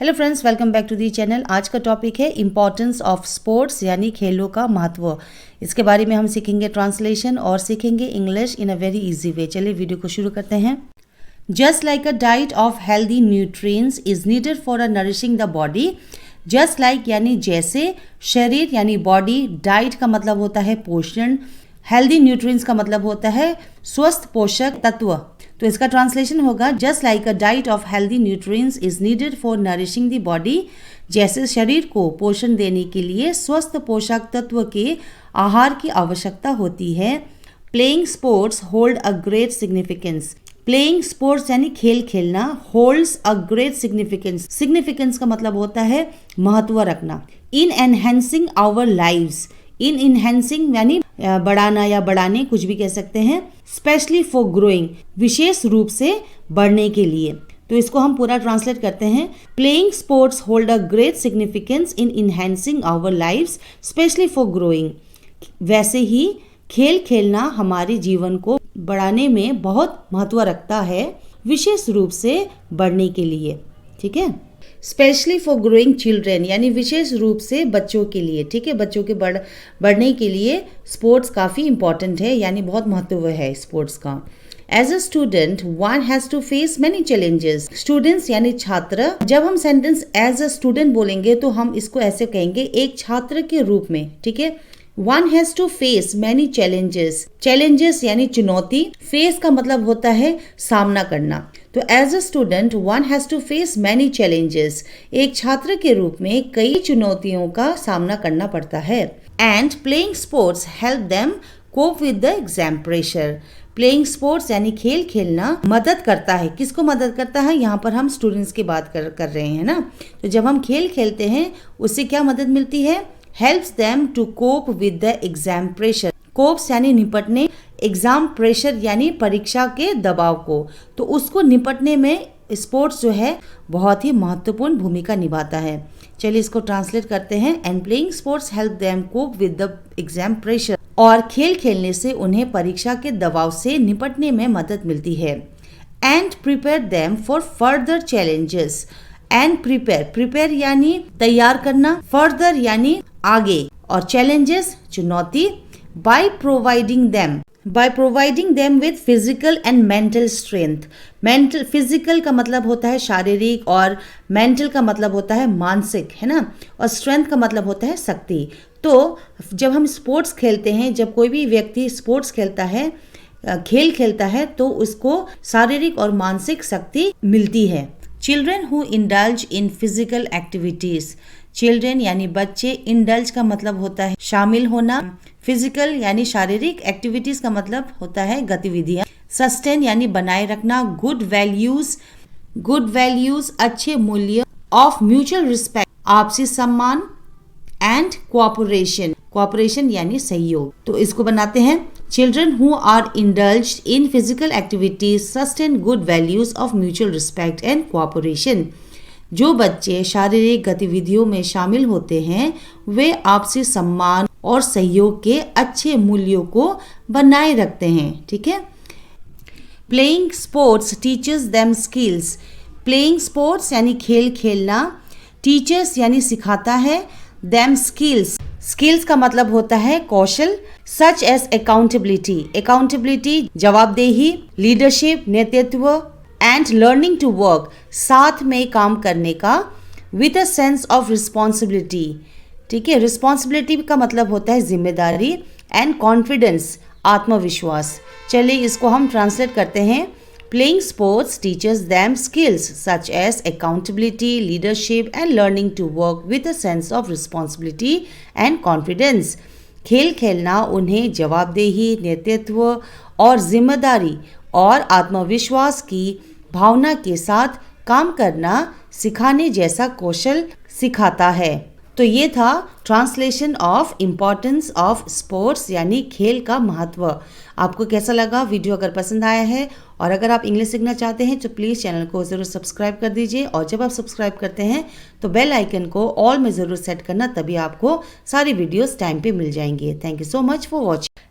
Hello friends, welcome back to the channel. आज का topic है इम्पॉर्टेंस ऑफ स्पोर्ट्स यानी खेलों का महत्व। इसके बारे में हम सीखेंगे ट्रांसलेशन और सीखेंगे English in a very easy way. चलिए वीडियो को शुरू करते हैं। Just like a diet of healthy nutrients is needed for a nourishing the body. Just like यानी जैसे, शरीर यानी बॉडी, डाइट का मतलब होता है पोषण, हेल्दी न्यूट्रिएंट्स का मतलब होता है स्वस्थ पोषक तत्व। तो इसका ट्रांसलेशन होगा just like a diet of healthy nutrients is needed for nourishing the body. जैसे शरीर को पोषण देने के लिए स्वस्थ पोषक तत्व के आहार की आवश्यकता होती है। Playing sports hold a great significance. Playing sports यानी खेल खेलना, holds a great significance. Significance का मतलब होता है महत्व रखना। In enhancing our lives. In enhancing यानी बढ़ाना या बढ़ाने, कुछ भी कह सकते हैं। स्पेशली फॉर ग्रोइंग, विशेष रूप से बढ़ने के लिए। तो इसको हम पूरा ट्रांसलेट करते हैं। Playing sports hold a great significance in enhancing our lives specially for growing. वैसे ही खेल खेलना हमारे जीवन को बढ़ाने में बहुत महत्व रखता है, विशेष रूप से बढ़ने के लिए। ठीक है। स्पेशली फॉर ग्रोइंग चिल्ड्रेन यानी विशेष रूप से बच्चों के लिए। ठीक है, बच्चों के बढ़ने के लिए स्पोर्ट्स काफ़ी इंपॉर्टेंट है, यानी बहुत महत्व है स्पोर्ट्स का। As a student one has to face many challenges. Students यानी छात्र। जब हम सेंटेंस एज अ स्टूडेंट बोलेंगे तो हम इसको ऐसे कहेंगे, एक छात्र के रूप में। ठीक है। One has to face many challenges. Challenges यानी चुनौती, फेस का मतलब होता है सामना करना। तो as a student one has to face many challenges. एक छात्र के रूप में कई चुनौतियों का सामना करना पड़ता है। And playing sports help them cope with the exam pressure. Playing sports यानी खेल खेलना मदद करता है। किसको मदद करता है? यहाँ पर हम स्टूडेंट्स की बात कर रहे हैं ना। तो जब हम खेल खेलते हैं उससे क्या मदद मिलती है? Helps them to cope with the exam pressure. Copes यानी निपटने, एग्जाम प्रेशर यानी परीक्षा के दबाव को। तो उसको निपटने में स्पोर्ट्स जो है बहुत ही महत्वपूर्ण भूमिका निभाता है। चलिए इसको ट्रांसलेट करते हैं। And playing sports help them cope with the exam pressure. और खेल खेलने से उन्हें परीक्षा के दबाव से निपटने में मदद मिलती है। And prepare them for further challenges. And prepare यानी तैयार करना, फर्दर यानी आगे, और चैलेंजेस चुनौती। By providing them with physical and mental strength. Mental, physical का मतलब होता है शारीरिक और मेंटल का मतलब होता है मानसिक, है ना। और स्ट्रेंथ का मतलब होता है शक्ति। तो जब हम स्पोर्ट्स खेलते हैं, जब कोई भी व्यक्ति स्पोर्ट्स खेलता है, खेल खेलता है, तो उसको शारीरिक और मानसिक शक्ति मिलती है। Children who indulge in physical activities. Children यानी बच्चे, इंडल्ज का मतलब होता है शामिल होना, फिजिकल यानी शारीरिक, एक्टिविटीज का मतलब होता है गतिविधियां, सस्टेन यानी बनाए रखना, गुड वैल्यूज अच्छे मूल्य, ऑफ म्यूचुअल रिस्पेक्ट आपसी सम्मान, एंड कोऑपरेशन यानी सहयोग। तो इसको बनाते हैं। Children who are indulged in physical activities sustain good values of mutual respect and cooperation. जो बच्चे शारीरिक गतिविधियों में शामिल होते हैं वे आपसी सम्मान और सहयोग के अच्छे मूल्यों को बनाए रखते हैं। ठीक है। Playing sports teachers them skills. Playing sports यानी खेल खेलना, टीचर्स यानी सिखाता है, देम स्किल्स का मतलब होता है कौशल, सच एज अकाउंटेबिलिटी जवाबदेही, लीडरशिप नेतृत्व, एंड लर्निंग टू वर्क साथ में काम करने का, with a sense of responsibility. ठीक है। रिस्पॉन्सिबिलिटी का मतलब होता है जिम्मेदारी, एंड कॉन्फिडेंस आत्मविश्वास। चलिए इसको हम ट्रांसलेट करते हैं। Playing sports teachers them skills such as accountability, leadership and learning to work with a sense of responsibility and confidence. खेल खेलना उन्हें जवाबदेही, नेतृत्व और जिम्मेदारी और आत्मविश्वास की भावना के साथ काम करना सिखाने जैसा कौशल सिखाता है। तो ये था translation of importance of sports यानी खेल का महत्व। आपको कैसा लगा? वीडियो अगर पसंद आया है और अगर आप इंग्लिश सीखना चाहते हैं तो प्लीज़ चैनल को ज़रूर सब्सक्राइब कर दीजिए। और जब आप सब्सक्राइब करते हैं तो बेल आइकन को ऑल में ज़रूर सेट करना, तभी आपको सारी वीडियोस टाइम पे मिल जाएंगे। Thank you so much for watching.